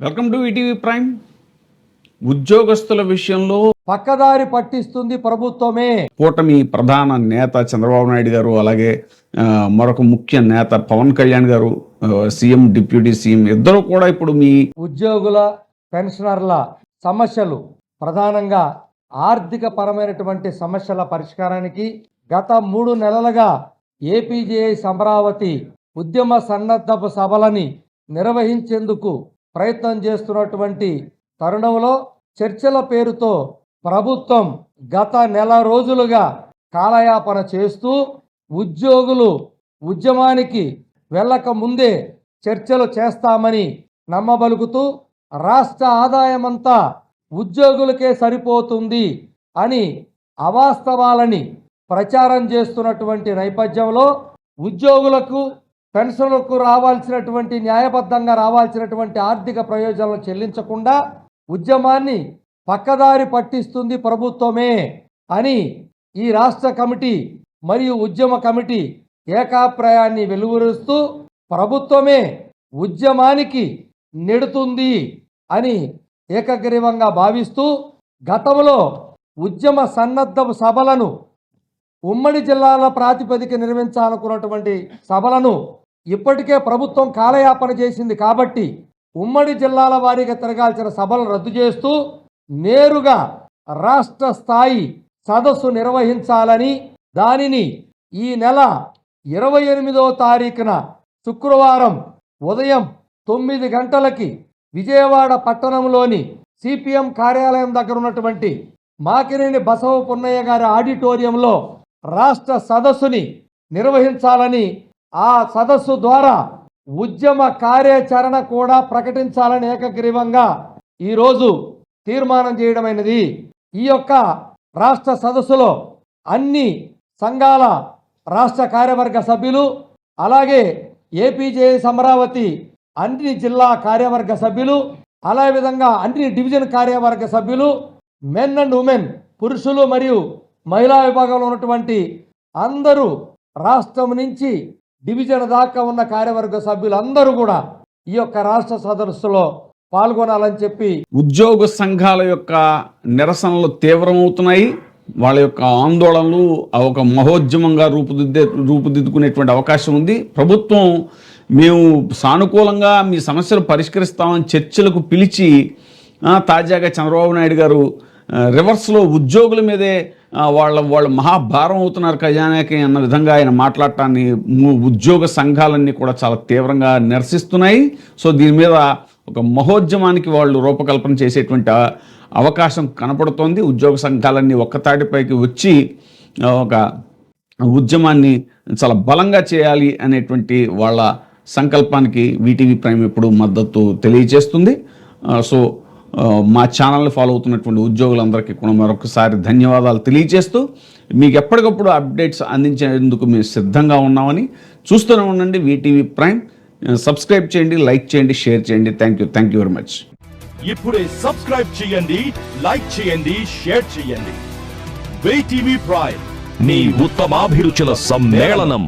Welcome to ETV prime. ఉద్యోగస్తుల విషయంలో పక్కదారి పట్టిస్తుంది ప్రభుత్వమే. కూటమి ప్రధాన నేత చంద్రబాబు నాయుడు గారు, అలాగే మరొక ముఖ్య నేత పవన్ కళ్యాణ్ గారు, సీఎం డిప్యూటీ సీఎం ఇద్దరు కూడా ఇప్పుడు మీ ఉద్యోగుల పెన్షనర్ల సమస్యలు, ప్రధానంగా ఆర్థిక పరమైనటువంటి సమస్యల పరిష్కారానికి గత 3 నెలలుగా ఏపీజేఏసీ అమరావతి ఉద్యమ సన్నద్ధపు సభలని నిర్వహించేందుకు ప్రయత్నం చేస్తున్నటువంటి తరుణంలో చర్చల పేరుతో ప్రభుత్వం గత నెల రోజులుగా కాలయాపన చేస్తూ ఉద్యోగులు ఉద్యమానికి వెళ్ళక ముందే చర్చలు చేస్తామని నమ్మబలుకుతూ రాష్ట్ర ఆదాయమంతా ఉద్యోగులకే సరిపోతుంది అని అవాస్తవాలని ప్రచారం చేస్తున్నటువంటి నేపథ్యంలో ఉద్యోగులకు పెన్షన్లకు రావాల్సినటువంటి న్యాయబద్ధంగా రావాల్సినటువంటి ఆర్థిక ప్రయోజనాలు చెల్లించకుండా ఉద్యమాన్ని పక్కదారి పట్టిస్తుంది ప్రభుత్వమే అని ఈ రాష్ట్ర కమిటీ మరియు ఉద్యమ కమిటీ ఏకాభిప్రాయాన్ని వెలువరుస్తూ ప్రభుత్వమే ఉద్యమానికి నెడుతుంది అని ఏకగ్రీవంగా భావిస్తూ గతంలో ఉద్యమ సన్నద్ధ సభలను ఉమ్మడి జిల్లాల ప్రాతిపదిక నిర్వహించాలనుకున్నటువంటి సభలను ఇప్పటికే ప్రభుత్వం కాలయాపన చేసింది కాబట్టి ఉమ్మడి జిల్లాల వారీగా తిరగాల్సిన సభలను రద్దు చేస్తూ నేరుగా రాష్ట్ర స్థాయి సదస్సు నిర్వహించాలని, దానిని ఈ నెల 28వ తారీఖున శుక్రవారం ఉదయం 9 గంటలకి విజయవాడ పట్టణంలోని సిపిఎం కార్యాలయం దగ్గర ఉన్నటువంటి మాకినేని బసవ పున్నయ్య గారి ఆడిటోరియంలో రాష్ట్ర సదస్సుని నిర్వహించాలని, ఆ సదస్సు ద్వారా ఉద్యమ కార్యాచరణ కూడా ప్రకటించాలని ఏకగ్రీవంగా ఈరోజు తీర్మానం చేయడమైనది. ఈ యొక్క రాష్ట్ర సదస్సులో అన్ని సంఘాల రాష్ట్ర కార్యవర్గ సభ్యులు, అలాగే ఏపీజేఏసీ అమరావతి అన్ని జిల్లా కార్యవర్గ సభ్యులు, అలా విధంగా అన్ని డివిజన్ కార్యవర్గ సభ్యులు, మెన్ అండ్ ఉమెన్ పురుషులు మరియు మహిళా విభాగంలో ఉన్నటువంటి అందరూ, రాష్ట్రం నుంచి డివిజన్ దాకా ఉన్న కార్యవర్గ సభ్యులందరూ కూడా ఈ యొక్క రాష్ట్ర సదస్సులో పాల్గొనాలని చెప్పి ఉద్యోగ సంఘాల యొక్క నిరసనలు తీవ్రమవుతున్నాయి. వాళ్ళ యొక్క ఆందోళనలు ఒక మహోద్యమంగా రూపుదిద్దుకునేటువంటి అవకాశం ఉంది. ప్రభుత్వం మేము సానుకూలంగా మీ సమస్యలు పరిష్కరిస్తామని చర్చలకు పిలిచి తాజాగా చంద్రబాబు నాయుడు గారు రివర్స్లో ఉద్యోగుల మీదే వాళ్ళు మహాభారం అవుతున్నారు ఖజానాకి అన్న విధంగా ఆయన మాట్లాడటాన్ని ఉద్యోగ సంఘాలన్నీ కూడా చాలా తీవ్రంగా నిరసిస్తున్నాయి. సో దీని మీద ఒక మహోద్యమానికి వాళ్ళు రూపకల్పన చేసేటువంటి అవకాశం కనపడుతోంది. ఉద్యోగ సంఘాలన్నీ ఒక్కతాటిపైకి వచ్చి ఒక ఉద్యమాన్ని చాలా బలంగా చేయాలి అనేటువంటి వాళ్ళ సంకల్పానికి వీటీవీ ప్రైమ్ ఇప్పుడు మద్దతు తెలియజేస్తుంది. సో మా ఛానల్ని ఫాలో అవుతున్నటువంటి ఉద్యోగులందరికీ కూడా మరొకసారి ధన్యవాదాలు తెలియజేస్తూ, మీకు ఎప్పటికప్పుడు అప్డేట్స్ అందించేందుకు మేము సిద్ధంగా ఉన్నామని. చూస్తూనే ఉండండి వీటీవీ ప్రైమ్. సబ్స్క్రైబ్ చేయండి, లైక్ చేయండి, షేర్ చేయండి. Thank you very much. ఇప్పుడే సబ్స్క్రైబ్ చేయండి, లైక్ చేయండి, షేర్ చేయండి. వీటీవీ ప్రైమ్, మీ ఉత్తమాభిరుచుల సమ్మేళనం.